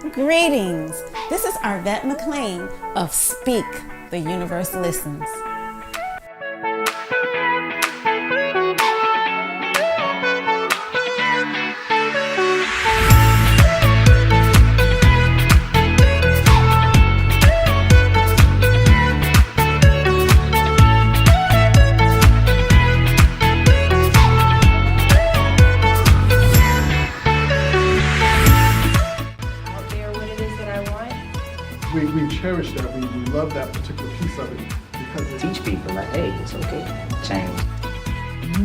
Greetings. This is Arvette McLean of Speak, the Universe Listens. We cherish that. We love that particular piece of it because it teach people like, hey, it's okay, change.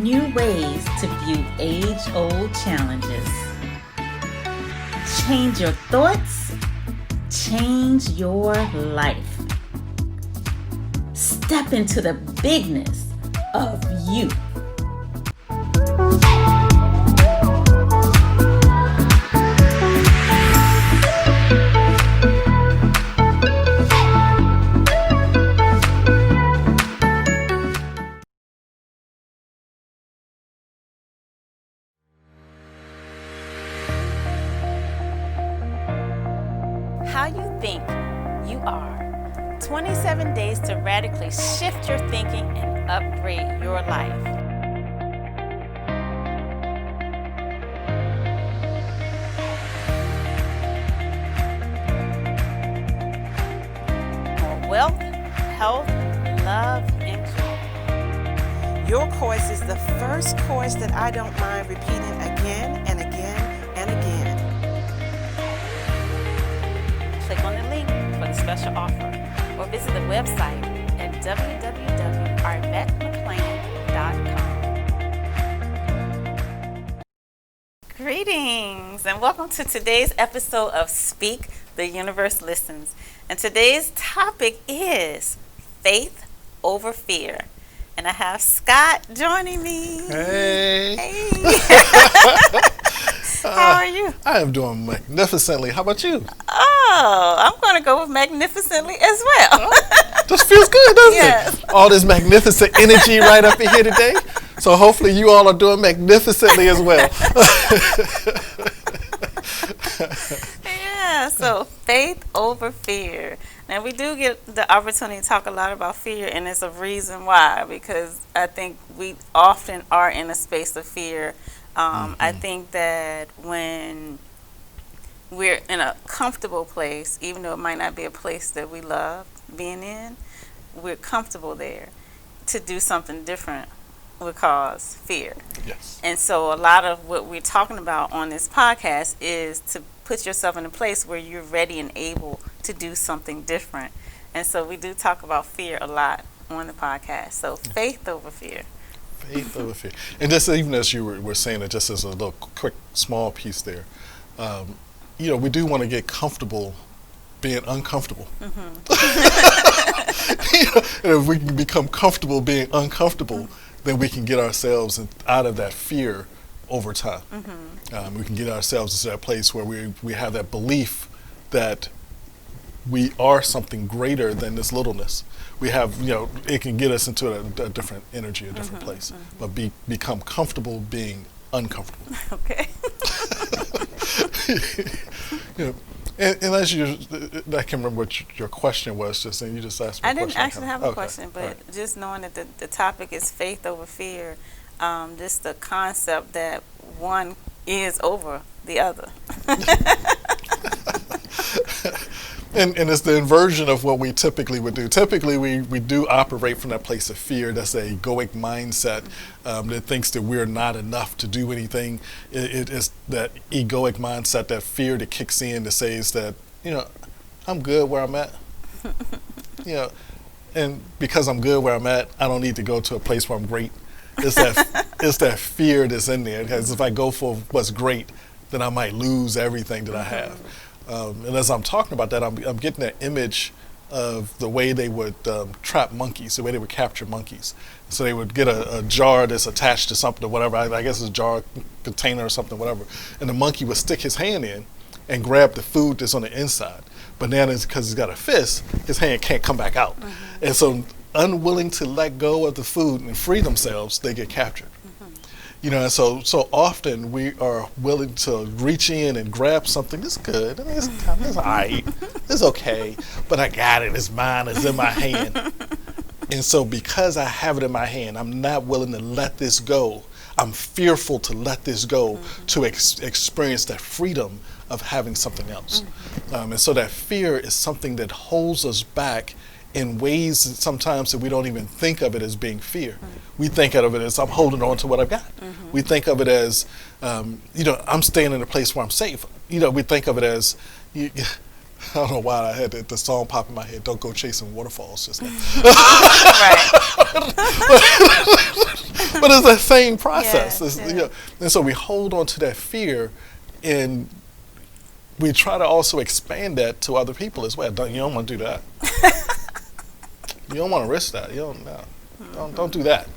New ways to view age-old challenges. Change your thoughts, change your life. Step into the bigness of you. How you think you are. 27 days to radically shift your thinking and upgrade your life. More wealth, health, love, and joy. Your course is the first course that I don't mind repeating again and again and again. Click on the link for the special offer or visit the website at www.arvettemclean.com. Greetings and welcome to today's episode of Speak, the Universe Listens. And today's topic is faith over fear. And I have Scott joining me. Hey. How are you? I am doing magnificently. How about you? Oh, I'm going to go with magnificently as well. Just feels good, doesn't Yes. it? All this magnificent energy right up in here today. So hopefully you all are doing magnificently as well. Yeah, so faith over fear. Now, we do get the opportunity to talk a lot about fear, and it's a reason why, because I think we often are in a space of fear. I think that when we're in a comfortable place, even though it might not be a place that we love being in, we're comfortable there. To do something different would cause fear. Yes. And so a lot of what we're talking about on this podcast is to put yourself in a place where you're ready and able to do something different. And so we do talk about fear a lot on the podcast. So faith over fear. Faith over fear. And just even as you were saying it, just as a little quick, small piece there, we do want to get comfortable being uncomfortable. And if we can become comfortable being uncomfortable, then we can get ourselves out of that fear over time. We can get ourselves to that place where we have that belief that we are something greater than this littleness. We have, it can get us into a different energy, a different place, but become comfortable being uncomfortable. Okay. And as I can remember what your question was just, and you just asked me I a didn't question. actually have a Okay. question, but All right. just knowing that the topic is faith over fear, just the concept that one is over the other. And it's the inversion of what we typically would do. Typically, we do operate from that place of fear. That's a egoic mindset that thinks that we're not enough to do anything. It is that egoic mindset, that fear that kicks in that says that, I'm good where I'm at. And because I'm good where I'm at, I don't need to go to a place where I'm great. It's that fear that's in there. Because if I go for what's great, then I might lose everything that I have. And as I'm talking about that, I'm getting that image of the way they would trap monkeys, the way they would capture monkeys. So they would get a jar that's attached to something or whatever, I guess it's a jar container or something, whatever. And the monkey would stick his hand in and grab the food that's on the inside. But now because he's got a fist, his hand can't come back out. And so unwilling to let go of the food and free themselves, they get captured. And so often we are willing to reach in and grab something that's good. And it's all right. It's okay. But I got it. It's mine. It's in my hand. And so because I have it in my hand, I'm not willing to let this go. I'm fearful to let this go to experience that freedom of having something else. And so that fear is something that holds us back in ways that sometimes that we don't even think of it as being fear. We think of it as I'm holding on to what I've got. We think of it as, I'm staying in a place where I'm safe. We think of it as, I don't know why I had the song pop in my head, Don't Go Chasing Waterfalls just now. But it's that same process. And so we hold on to that fear, and we try to also expand that to other people as well. You don't want to do that. You don't want to risk that. Don't do that.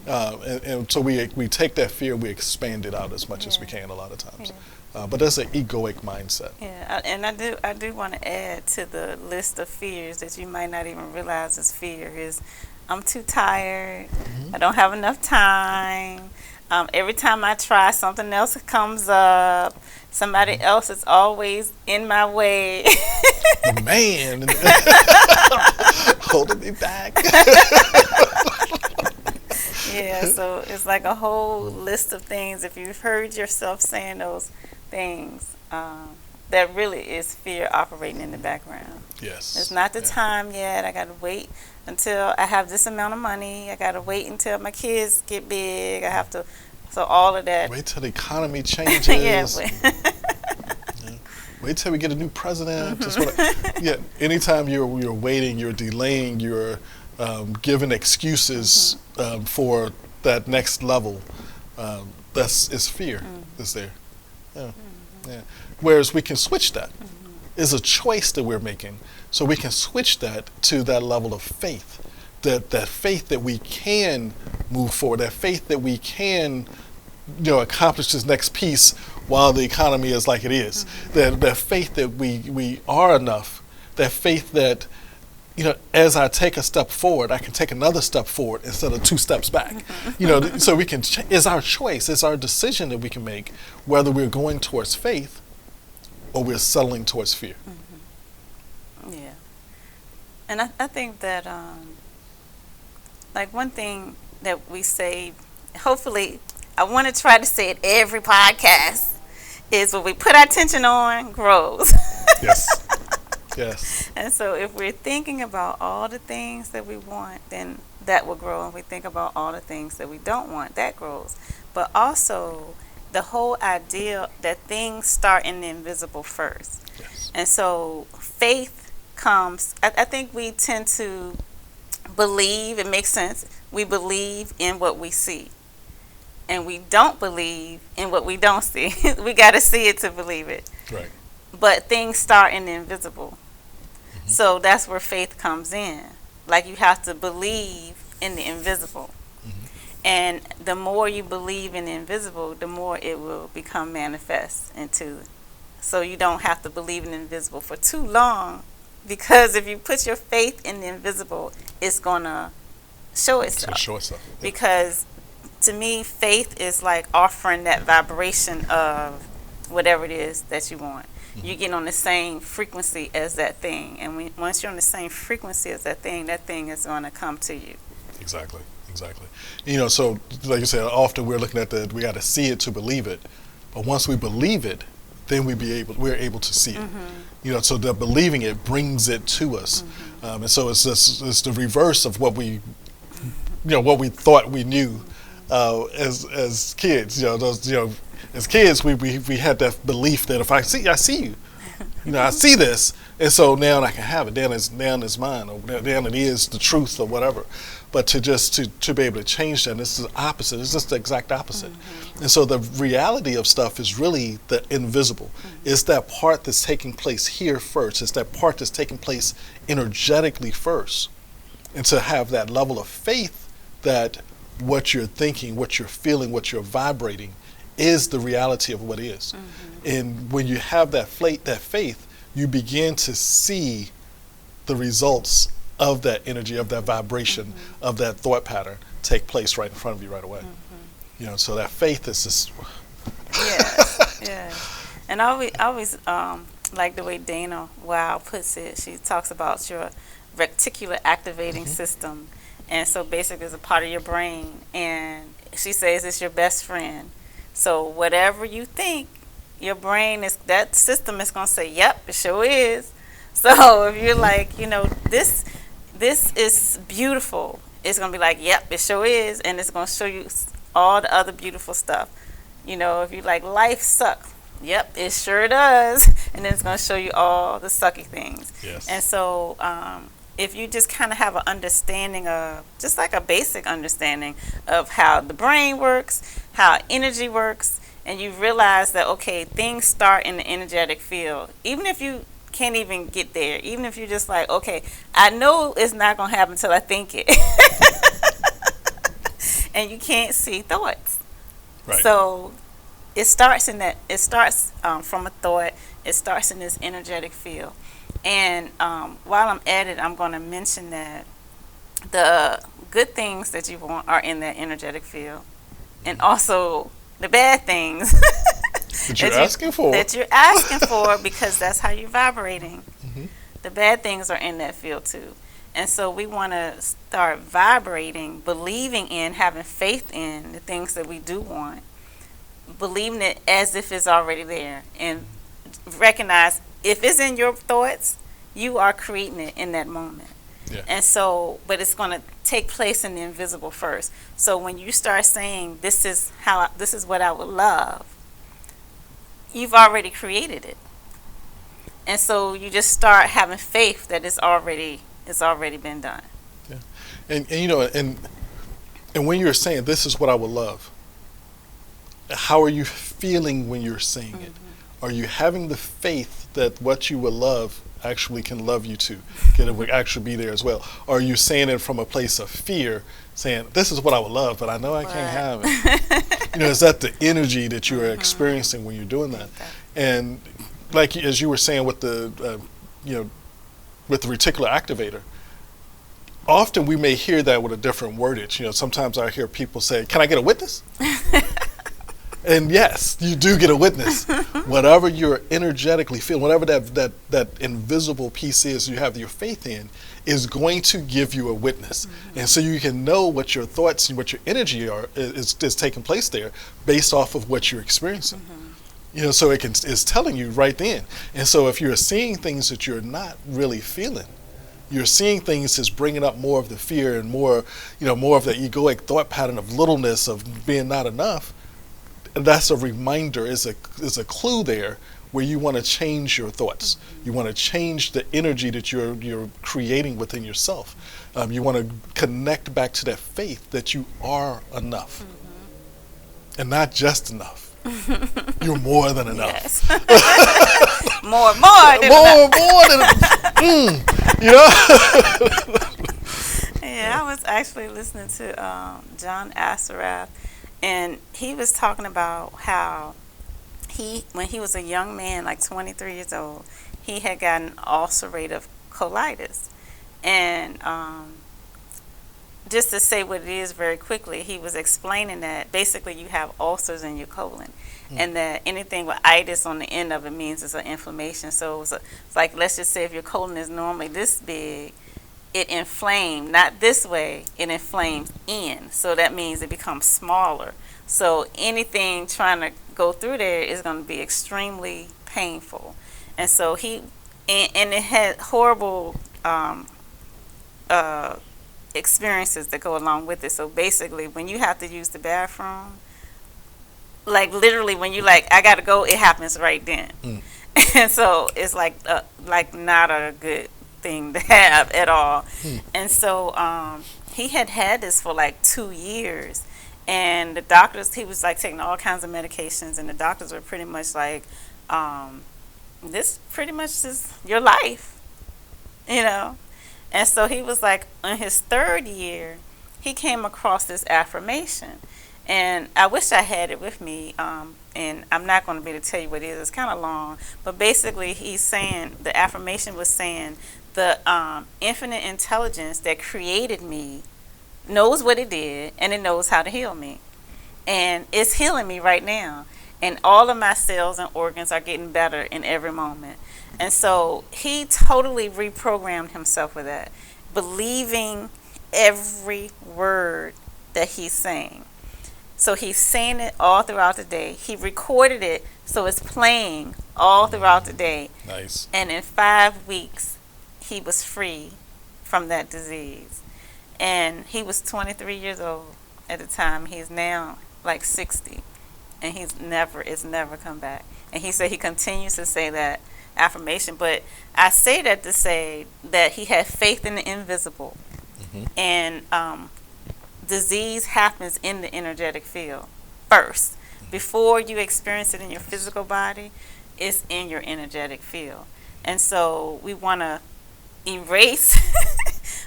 And so we take that fear, we expand it out as much as we can a lot of times. But that's an egoic mindset. Yeah, and I do want to add to the list of fears that you might not even realize is fear is I'm too tired. I don't have enough time. Every time I try, something else comes up. Somebody else is always in my way. Man, holding me back. Yeah, so it's like a whole list of things. If you've heard yourself saying those things, that really is fear operating in the background. Yes. It's not the time yet. I got to wait until I have this amount of money. I got to wait until my kids get big. I have to, so all of that. Wait till the economy changes. Wait till we get a new president. Anytime you're waiting, you're delaying, you're giving excuses for that next level. It's fear is there. Yeah. Whereas we can switch that. It's a choice that we're making. So we can switch that to that level of faith. That faith that we can move forward, that faith that we can accomplish this next piece while the economy is like it is. That faith that we are enough, that faith that as I take a step forward, I can take another step forward instead of 2 steps back. So we can. It's our choice. It's our decision that we can make whether we're going towards faith or we're settling towards fear. Yeah, and I think that like one thing that we say, hopefully, I want to try to say it every podcast, is what we put our attention on grows. Yes. Yes. And so if we're thinking about all the things that we want, then that will grow. And if we think about all the things that we don't want, that grows. But also the whole idea that things start in the invisible first. Yes. And so faith comes, I think we tend to believe, it makes sense, we believe in what we see. And we don't believe in what we don't see. We got to see it to believe it. Right. But things start in the invisible. So that's where faith comes in. Like you have to believe in the invisible. And the more you believe in the invisible, the more it will become manifest into. So you don't have to believe in the invisible for too long, because if you put your faith in the invisible, it's going to show itself. Yeah. Because to me, faith is like offering that vibration of whatever it is that you want. You get on the same frequency as that thing, and once you're on the same frequency as that thing is going to come to you. Exactly. So like you said, often we're looking at we got to see it to believe it, but once we believe it, then we're able to see it. So the believing it brings it to us, and so it's the reverse of what we thought we knew as kids. As kids, we had that belief that if I see you, I see this, and so now I can have it. Now it's mine, or now it is the truth, or whatever. But to be able to change that, this is the opposite. It's just the exact opposite. And so the reality of stuff is really the invisible. It's that part that's taking place here first. It's that part that's taking place energetically first. And to have that level of faith that what you're thinking, what you're feeling, what you're vibrating is the reality of what is. And when you have that faith, you begin to see the results of that energy, of that vibration, of that thought pattern take place right in front of you right away. So that faith is just Yes, yes. And I always like the way Dana Wow puts it. She talks about your reticular activating system. And so basically it's a part of your brain. And she says it's your best friend. So whatever you think, your brain that system is going to say, yep, it sure is. So if you're like, this is beautiful, it's going to be like, yep, it sure is. And it's going to show you all the other beautiful stuff. If you like, life sucks, yep, it sure does. And then it's going to show you all the sucky things. Yes. And so if you just kind of have an understanding of, just like a basic understanding of how the brain works, how energy works, and you realize that, okay, things start in the energetic field. Even if you can't even get there, even if you're just like, okay, I know it's not going to happen until I think it. And you can't see thoughts. right. So it starts in that. It starts from a thought. It starts in this energetic field. And while I'm at it, I'm going to mention that the good things that you want are in that energetic field, and also the bad things that you're asking for. That you're asking for, because that's how you're vibrating. Mhm. The bad things are in that field too. And so we want to start vibrating, believing in, having faith in the things that we do want, believing it as if it's already there, and recognize if it's in your thoughts, you are creating it in that moment. Yeah. And so, but it's going to take place in the invisible first. So when you start saying, this is what I would love, you've already created it. And so you just start having faith that it's already been done. Yeah. And when you're saying, this is what I would love, how are you feeling when you're saying it? Are you having the faith that what you would love actually can love you too, that it would actually be there as well? Or are you saying it from a place of fear, saying, this is what I would love, but I know I can't have it? Is that the energy that you are experiencing when you're doing that? And like as you were saying with the, with the reticular activator, often we may hear that with a different wordage. Sometimes I hear people say, can I get a witness? And yes, you do get a witness. Whatever you're energetically feeling, whatever that invisible piece is you have your faith in, is going to give you a witness. And so you can know what your thoughts and what your energy is taking place there based off of what you're experiencing. So it's telling you right then. And so if you're seeing things that you're not really feeling, you're seeing things that's bringing up more of the fear and more of the egoic thought pattern of littleness, of being not enough. That's a reminder, is a clue there where you want to change your thoughts. You want to change the energy that you're creating within yourself. You want to connect back to that faith that you are enough, and not just enough. You're more than enough. Yes. more than enough. Yeah, I was actually listening to John Assaraf. And he was talking about how when he was a young man, like 23 years old, he had gotten ulcerative colitis. And just to say what it is very quickly, he was explaining that basically you have ulcers in your colon, and that anything with itis on the end of it means it's an inflammation. So it's like, let's just say if your colon is normally this big, it inflamed, not this way, it inflames in. So that means it becomes smaller. So anything trying to go through there is going to be extremely painful. And so and it had horrible experiences that go along with it. So basically, when you have to use the bathroom, like literally when you like, I got to go, it happens right then. And so it's like not a good thing to have at all. And so he had this for like 2 years, and the doctors, he was like taking all kinds of medications, and the doctors were pretty much like, this pretty much is your life, And so he was like, in his 3rd year, he came across this affirmation, and I wish I had it with me, and I'm not going to be able to tell you what it is. It's kind of long, but basically he's saying, the affirmation was saying, the infinite intelligence that created me knows what it did, and it knows how to heal me. And it's healing me right now. And all of my cells and organs are getting better in every moment. And so he totally reprogrammed himself with that, believing every word that he's saying. So he's saying it all throughout the day. He recorded it, so it's playing all throughout the day. Nice. And in 5 weeks, he was free from that disease. And he was 23 years old at the time. He's now like 60. And it's never come back. And he said he continues to say that affirmation. But I say that to say that he had faith in the invisible. And disease happens in the energetic field first. Before you experience it in your physical body, it's in your energetic field. And so we want to erase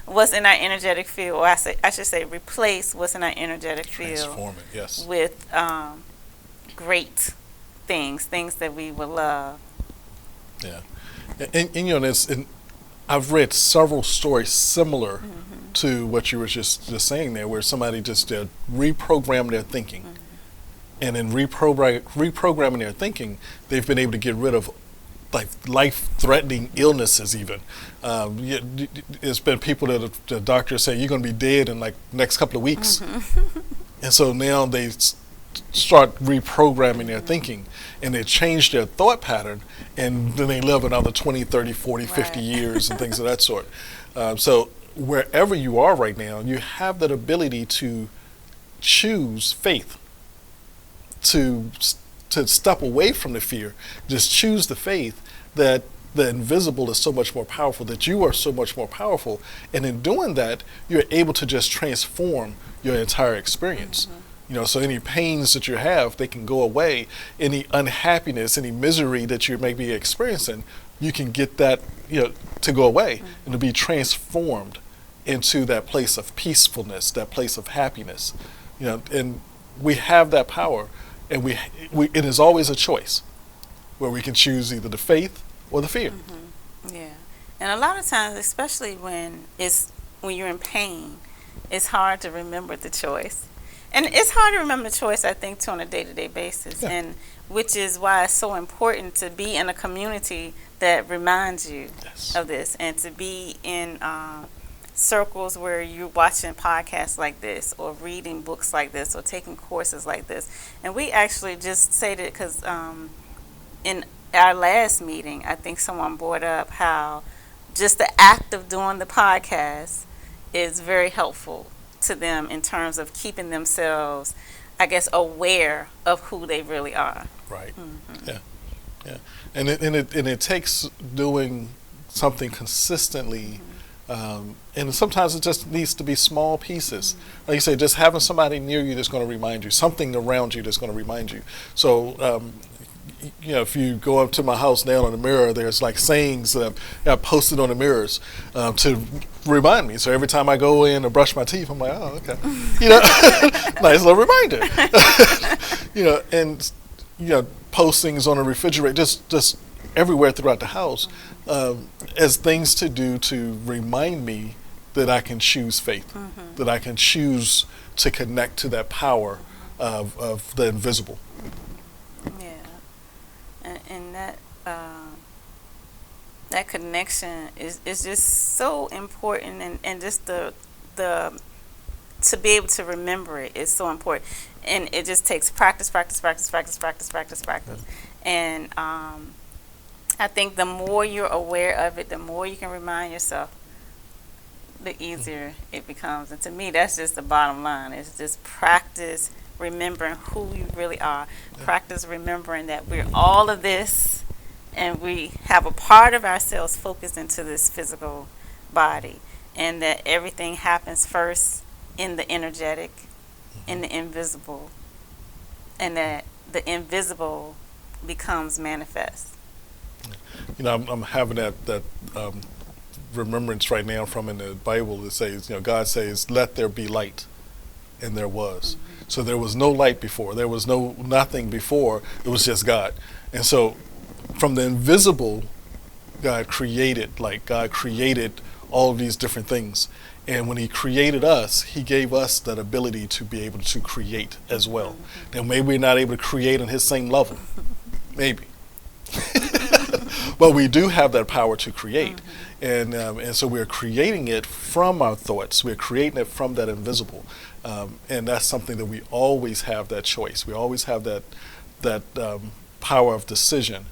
what's in our energetic field, or I should say replace what's in our energetic field. Transform it, yes. With great things that we will love. Yeah. And you know, I've read several stories similar to what you were just saying there, where somebody just reprogrammed their thinking. And in reprogramming their thinking, they've been able to get rid of like life-threatening illnesses even. It's been people that the doctors say you're going to be dead in like next couple of weeks. And so now they start reprogramming their thinking, and they change their thought pattern, and then they live another 20, 30, 40, 50 years and things of that sort. So wherever you are right now, you have that ability to choose faith, to step away from the fear, just choose the faith that the invisible is so much more powerful, that you are so much more powerful. And in doing that, you're able to just transform your entire experience. You know, so any pains that you have, they can go away. Any unhappiness, any misery that you may be experiencing, you can get that, you know, to go away and to be transformed into that place of peacefulness, that place of happiness. You know, and we have that power, and it is always a choice where we can choose either the faith or the fear. Yeah. And a lot of times, especially when you're in pain, it's hard to remember the choice. And it's hard to remember the choice, I think, too, on a day-to-day basis. Yeah. And which is why it's so important to be in a community that reminds you of this, and to be in circles where you're watching podcasts like this, or reading books like this, or taking courses like this. And we actually just say that because in our last meeting, I think someone brought up how just the act of doing the podcast is very helpful to them in terms of keeping themselves, I guess, aware of who they really are. Right. Yeah. And it takes doing something consistently. And sometimes it just needs to be small pieces. Like you say, just having somebody near you that's going to remind you, something around you that's going to remind you. So, you know, if you go up to my house now on the mirror, there's like sayings that I posted on the mirrors to remind me. So every time I go in to brush my teeth, I'm like, oh, okay. You know, nice little reminder. You know, and, you know, postings on the refrigerator, just everywhere throughout the house, as things to do to remind me that I can choose faith, that I can choose to connect to that power of the invisible. Yeah. And that connection is just so important, and just the to be able to remember it is so important, and it just takes practice. And I think the more you're aware of it, the more you can remind yourself, the easier it becomes. And to me, that's just the bottom line. It's just practice remembering who you really are. Practice remembering that we're all of this, and we have a part of ourselves focused into this physical body, and that everything happens first in the energetic, in the invisible, and that the invisible becomes manifest. You know, I'm having that remembrance right now from in the Bible that says, you know, God says, "Let there be light," and there was. So there was no light before. There was nothing before. It was just God. And so from the invisible, God created light. God created all of these different things. And when he created us, he gave us that ability to be able to create as well. Now, maybe we're not able to create on his same level. Maybe. But we do have that power to create. And so we're creating it from our thoughts. We're creating it from that invisible. And that's something that we always have that choice. We always have that power of decision.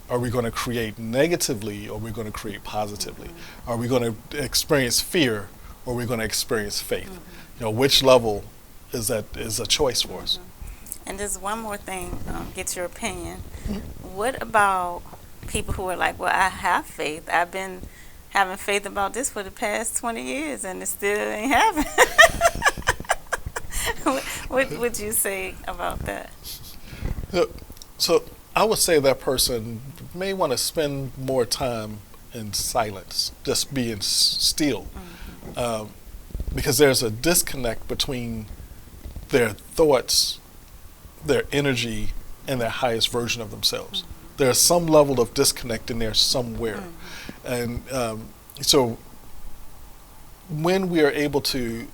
Are we going to create negatively, or are we going to create positively? Are we going to experience fear, or are we going to experience faith? You know, which level is a choice for us. And just one more thing, get your opinion. What about people who are like, well, I have faith. I've been having faith about this for the past 20 years, and it still ain't happening. What would you say about that? So I would say that person may want to spend more time in silence, just being still, because there's a disconnect between their thoughts, their energy, and their highest version of themselves. There's some level of disconnect in there somewhere. And so when we are able to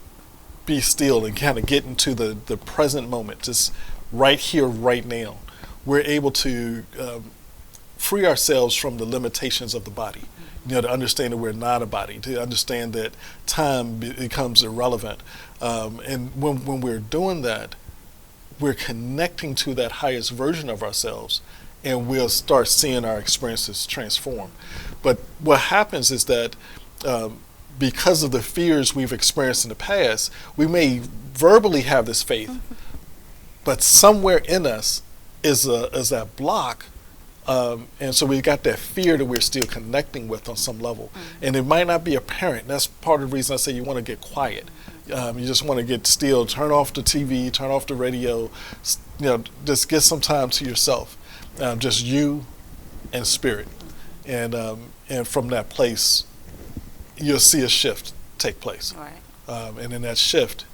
be still and kind of get into the present moment, just right here, right now, we're able to free ourselves from the limitations of the body. You know, to understand that we're not a body, to understand that time becomes irrelevant. And when we're doing that, we're connecting to that highest version of ourselves, and we'll start seeing our experiences transform. But what happens is that because of the fears we've experienced in the past, we may verbally have this faith, but somewhere in us is that block. And so we've got that fear that we're still connecting with on some level. And it might not be apparent. That's part of the reason I say you want to get quiet. You just want to get still, turn off the TV, turn off the radio, you know, just get some time to yourself. Just you and spirit. And from that place, you'll see a shift take place. Right. And in that shift,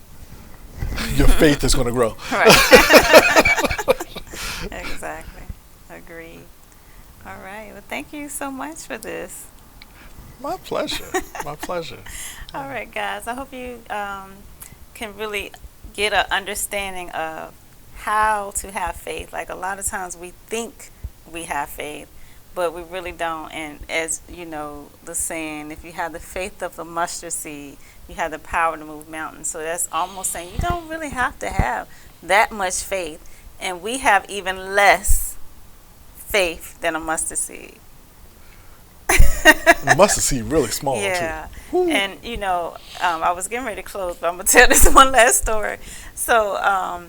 your faith is going to grow. Right. Exactly. Agreed. All right. Well, thank you so much for this. My pleasure. My pleasure. All right, guys. I hope you can really get an understanding of how to have faith. Like, a lot of times we think we have faith, but we really don't. And as you know, the saying, if you have the faith of the mustard seed, you have the power to move mountains. So that's almost saying you don't really have to have that much faith. And we have even less faith than a mustard seed. The mustard seed really small, yeah. too. Woo. And, you know, I was getting ready to close, but I'm going to tell this one last story. So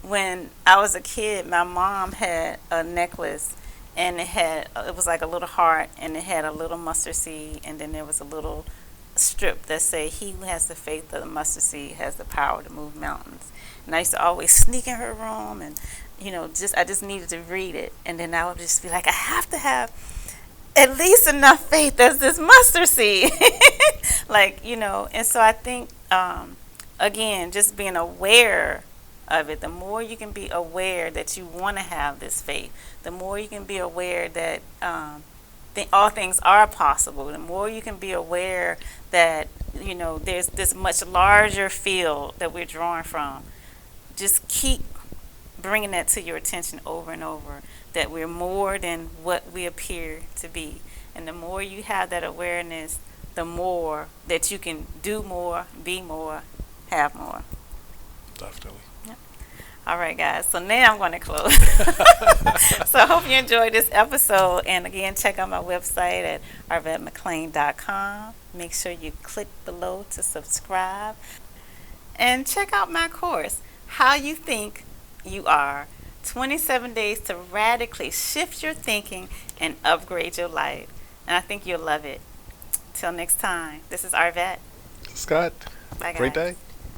when I was a kid, my mom had a necklace, and it was like a little heart, and it had a little mustard seed, and then there was a little strip that said, he who has the faith of the mustard seed has the power to move mountains. And I used to always sneak in her room, and, you know, I just needed to read it. And then I would just be like, I have to have at least enough faith as this mustard seed. Like, you know, and so I think, again, just being aware of it, the more you can be aware that you want to have this faith, the more you can be aware that all things are possible, the more you can be aware that, you know, there's this much larger field that we're drawing from. Just keep bringing that to your attention over and over, that we're more than what we appear to be. And the more you have that awareness, the more that you can do more, be more, have more. Definitely. Yep. All right, guys. So now I'm going to close. So I hope you enjoyed this episode. And again, check out my website at arvettmclain.com. Make sure you click below to subscribe. And check out my course, How You Think You Are. 27 days to radically shift your thinking and upgrade your life. And I think you'll love it. Till next time, this is Arvette. Scott, Bye, guys. great day.